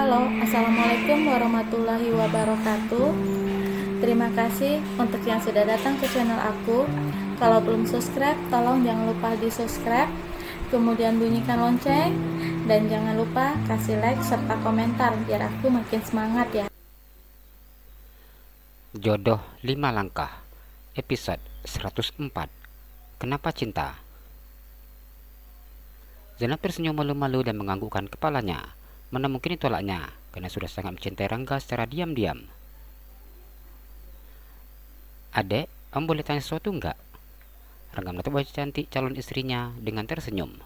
Halo, Assalamualaikum warahmatullahi wabarakatuh. Terima kasih untuk yang sudah datang ke channel aku. Kalau belum subscribe, tolong jangan lupa di subscribe, kemudian bunyikan lonceng, dan jangan lupa kasih like serta komentar biar aku makin semangat ya. Jodoh 5 Langkah, episode 104. Kenapa cinta? Zainab tersenyum malu-malu dan menganggukkan kepalanya. Mana mungkin ditolaknya, karena sudah sangat mencintai Rangga secara diam-diam. "Adek, om boleh tanya sesuatu enggak?" Rangga menatap wajah cantik calon istrinya dengan tersenyum.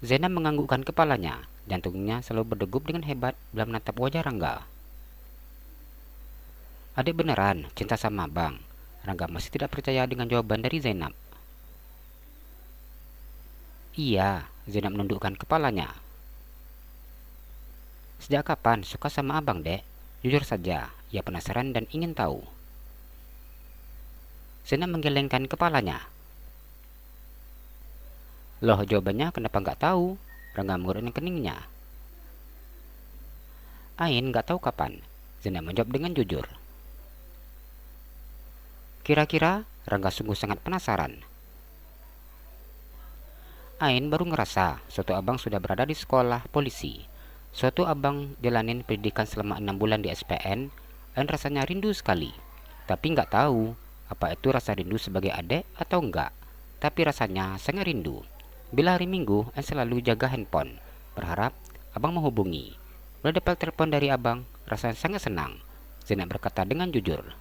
Zainab menganggukkan kepalanya. Jantungnya selalu berdegup dengan hebat bila menatap wajah Rangga. "Adek beneran cinta sama abang?" Rangga masih tidak percaya dengan jawaban dari Zainab. "Iya," Zainab menundukkan kepalanya. "Sejak kapan suka sama abang, dek? Jujur saja, ia penasaran dan ingin tahu." Zainab menggelengkan kepalanya. "Loh, jawabannya kenapa nggak tahu?" Rangga mengurutkan keningnya. "Ain nggak tahu kapan," Zainab menjawab dengan jujur. "Kira-kira?" Rangga sungguh sangat penasaran. "Ain baru ngerasa suatu abang sudah berada di sekolah polisi. Suatu abang jalanin pendidikan selama 6 bulan di SPN, dan rasanya rindu sekali. Tapi nggak tahu apa itu rasa rindu sebagai adik atau enggak. Tapi rasanya sangat rindu. Bila hari Minggu, Ain selalu jaga handphone, berharap abang menghubungi. Bila dapat telepon dari abang, rasanya sangat senang." Zainab berkata dengan jujur.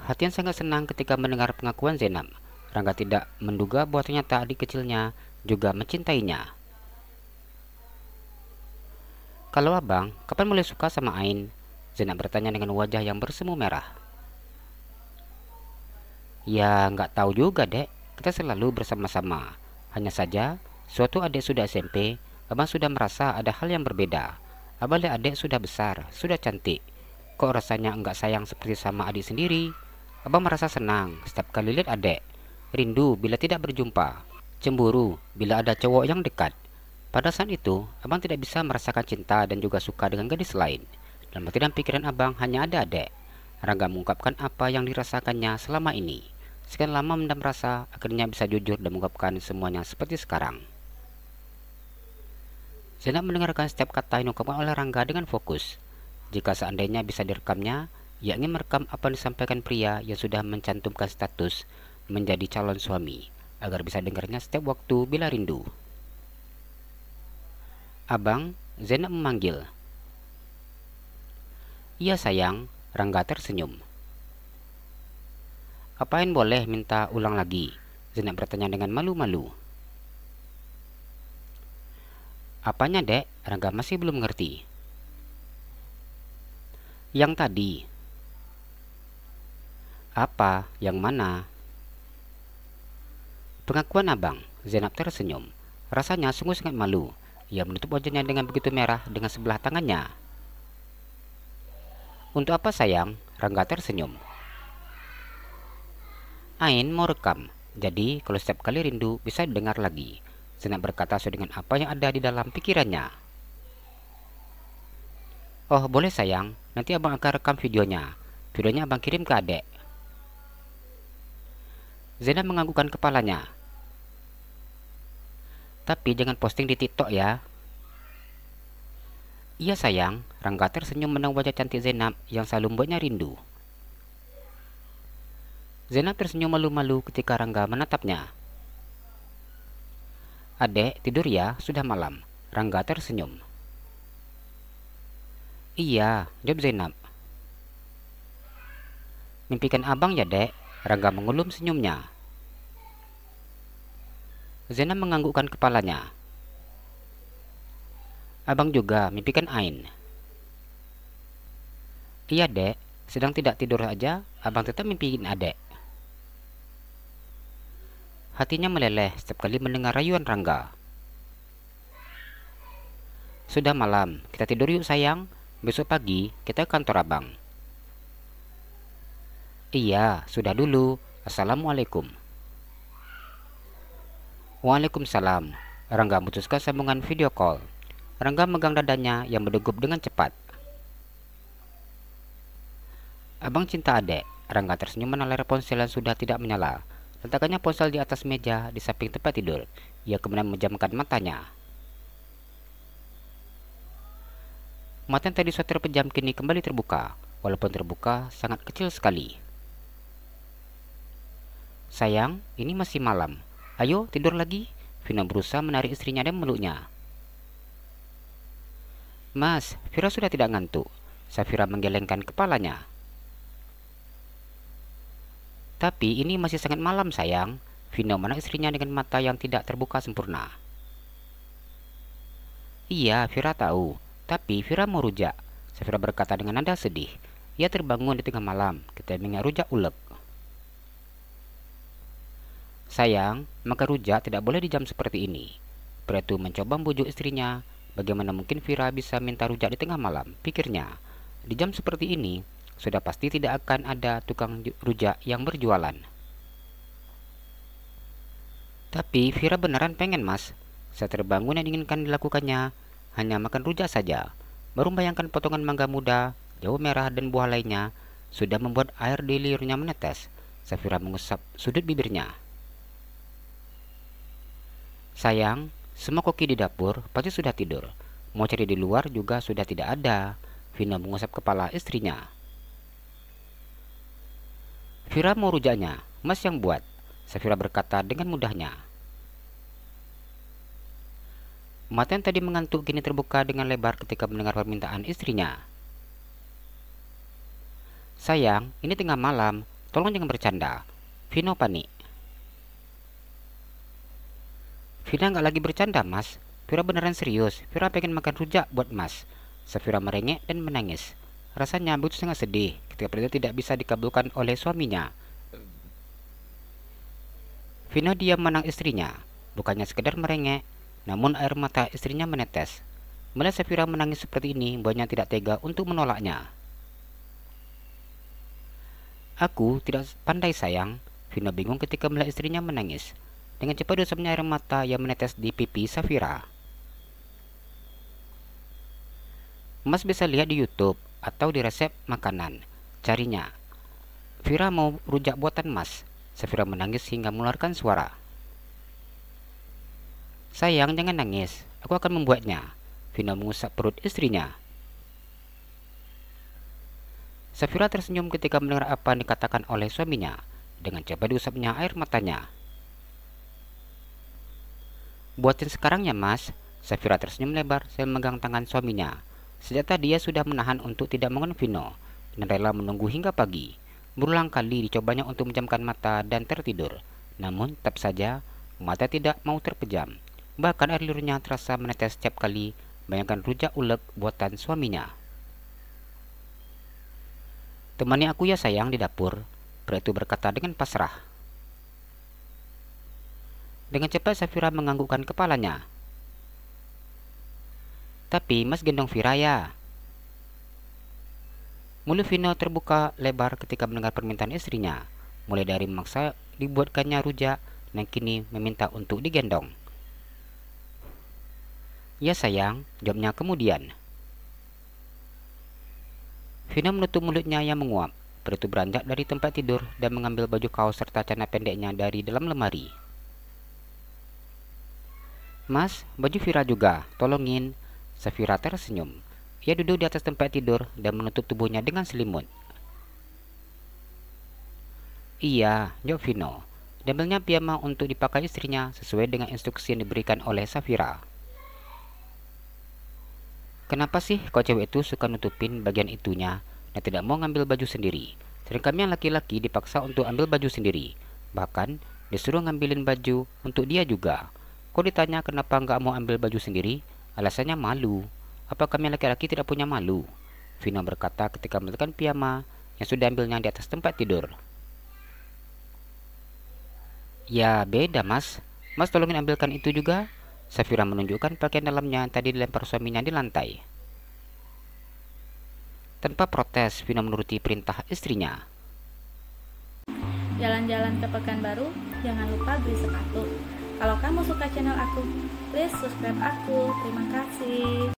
Hatinya sangat senang ketika mendengar pengakuan Zainab. Rangga tidak menduga bahwa ternyata adik kecilnya juga mencintainya. "Kalau abang, kapan mulai suka sama Ain?" Zainab bertanya dengan wajah yang bersemu merah. "Ya, nggak tahu juga, dek. Kita selalu bersama-sama. Hanya saja, suatu adik sudah SMP, abang sudah merasa ada hal yang berbeda. Abang lihat adik sudah besar, sudah cantik. Kok rasanya nggak sayang seperti sama adik sendiri? Abang merasa senang setiap kali lihat adik. Rindu bila tidak berjumpa. Cemburu bila ada cowok yang dekat. Pada saat itu, abang tidak bisa merasakan cinta dan juga suka dengan gadis lain. Dalam hati dan pikiran abang hanya ada adik." Rangga mengungkapkan apa yang dirasakannya selama ini. Sekian lama mendam rasa, akhirnya bisa jujur dan mengungkapkan semuanya seperti sekarang. Zainab mendengarkan setiap kata yang diungkapkan oleh Rangga dengan fokus. Jika seandainya bisa direkamnya, ia ingin merekam apa yang disampaikan pria yang sudah mencantumkan status menjadi calon suami, agar bisa dengarnya setiap waktu bila rindu. "Abang," Zainab memanggil. "Iya sayang," Rangga tersenyum. "Apain boleh minta ulang lagi?" Zainab bertanya dengan malu-malu. "Apanya, dek?" Rangga masih belum mengerti. "Yang tadi." "Apa? Yang mana?" "Pengakuan abang." Zainab tersenyum. Rasanya sungguh sangat malu. Ia menutup wajahnya dengan begitu merah dengan sebelah tangannya. "Untuk apa sayang?" Rangga tersenyum. "Ain mau rekam, jadi kalau setiap kali rindu bisa didengar lagi." Zainab berkata sesuai dengan apa yang ada di dalam pikirannya. "Oh boleh sayang, nanti abang akan rekam videonya. Videonya abang kirim ke adek." Zainab menganggukkan kepalanya. "Tapi jangan posting di TikTok ya." "Iya sayang." Rangga tersenyum menang wajah cantik Zainab yang selalu membuatnya rindu. Zainab tersenyum malu-malu ketika Rangga menatapnya. "Adek, tidur ya, sudah malam." Rangga tersenyum. "Iya," jawab Zainab. "Mimpikan abang ya, dek." Rangga mengulum senyumnya. Zainab menganggukkan kepalanya. "Abang juga mimpikan Ain?" "Iya, dek. Sedang tidak tidur aja, abang tetap mimpiin adek." Hatinya meleleh setiap kali mendengar rayuan Rangga. "Sudah malam, kita tidur yuk sayang. Besok pagi kita ke kantor abang." "Iya, sudah dulu. Assalamualaikum." "Waalaikumsalam." Rangga memutuskan sambungan video call. Rangga megang dadanya yang berdegup dengan cepat. Abang cinta adek. Rangga tersenyum menoleh ponsel yang sudah tidak menyala. Letakkannya ponsel di atas meja di samping tempat tidur. Ia kemudian memejamkan matanya. Mata yang tadi sudah terpejam kini kembali terbuka. Walaupun terbuka, sangat kecil sekali. Sayang, ini masih malam. Ayo tidur lagi. Vino berusaha menarik istrinya dan memeluknya. Mas, Vira sudah tidak ngantuk. Safira menggelengkan kepalanya. Tapi ini masih sangat malam sayang. Vino menarik istrinya dengan mata yang tidak terbuka sempurna. Iya, Vira tahu. Tapi Vira mau rujak. Safira berkata dengan nada sedih. Ia terbangun di tengah malam ketika mengingat rujak ulek. Sayang, maka rujak tidak boleh di jam seperti ini. Pria itu mencoba membujuk istrinya. Bagaimana mungkin Vira bisa minta rujak di tengah malam, pikirnya. Di jam seperti ini, sudah pasti tidak akan ada tukang rujak yang berjualan. Tapi Vira beneran pengen mas. Saya terbangun yang diinginkan dilakukannya hanya makan rujak saja. Baru membayangkan potongan mangga muda, jawa merah dan buah lainnya sudah membuat air di liurnya menetes. Safira mengusap sudut bibirnya. Sayang, semua koki di dapur pasti sudah tidur. Mau cari di luar juga sudah tidak ada. Vino mengusap kepala istrinya. Vira mau rujaknya, mas yang buat. Safira berkata dengan mudahnya. Mata yang tadi mengantuk kini terbuka dengan lebar ketika mendengar permintaan istrinya. Sayang, ini tengah malam, tolong jangan bercanda. Vino panik. Vira nggak lagi bercanda mas. Vira beneran serius. Vira pengen makan rujak buat mas. Safira merengek dan menangis. Rasanya begitu sangat sedih ketika perintah tidak bisa dikabulkan oleh suaminya. Vino diam menang istrinya. Bukannya sekedar merengek, namun air mata istrinya menetes. Melihat Safira menangis seperti ini, membuatnya tidak tega untuk menolaknya. Aku tidak pandai sayang. Vino bingung ketika melihat istrinya menangis. Dengan cepat diusapnya air mata yang menetes di pipi Safira. Mas bisa lihat di YouTube atau di resep makanan. Carinya. Vira mau rujak buatan mas. Safira menangis hingga mengeluarkan suara. Sayang, jangan nangis. Aku akan membuatnya. Vino mengusap perut istrinya. Safira tersenyum ketika mendengar apa yang dikatakan oleh suaminya. Dengan cepat diusapnya air matanya. Buatin sekarang ya mas. Safira tersenyum lebar sambil memegang tangan suaminya. Sejak tadi ia sudah menahan untuk tidak mengenal Vino dan rela menunggu hingga pagi. Berulang kali dicobanya untuk menjamkan mata dan tertidur. Namun tetap saja mata tidak mau terpejam. Bahkan air liurnya terasa menetes setiap kali bayangkan rujak ulek buatan suaminya. Temani aku ya sayang di dapur. Pria itu berkata dengan pasrah. Dengan cepat Safira menganggukkan kepalanya. Tapi mas gendong Vira ya. Mulut Vino terbuka lebar ketika mendengar permintaan istrinya. Mulai dari memaksa dibuatkannya rujak dan kini meminta untuk digendong. Ya sayang, jawabnya kemudian. Vino menutup mulutnya yang menguap. Pria itu beranjak dari tempat tidur dan mengambil baju kaos serta celana pendeknya dari dalam lemari. Mas, baju Vira juga, tolongin. Safira tersenyum. Ia duduk di atas tempat tidur dan menutup tubuhnya dengan selimut. Iya, jawab Vino. Diambilnya piyama untuk dipakai istrinya sesuai dengan instruksi yang diberikan oleh Safira. Kenapa sih kau cewek itu suka nutupin bagian itunya dan tidak mau ngambil baju sendiri? Sedangkan kami yang laki-laki dipaksa untuk ambil baju sendiri. Bahkan disuruh ngambilin baju untuk dia juga. Kau ditanya kenapa nggak mau ambil baju sendiri? Alasannya malu. Apa kami laki-laki tidak punya malu? Vino berkata ketika meletakkan piyama yang sudah ambilnya di atas tempat tidur. Ya beda mas. Mas tolongin ambilkan itu juga. Safira menunjukkan pakaian dalamnya yang tadi dilempar suaminya di lantai. Tanpa protes, Vino menuruti perintah istrinya. Jalan-jalan ke Pekanbaru, jangan lupa beli sepatu. Kalau kamu suka channel aku, please subscribe aku. Terima kasih.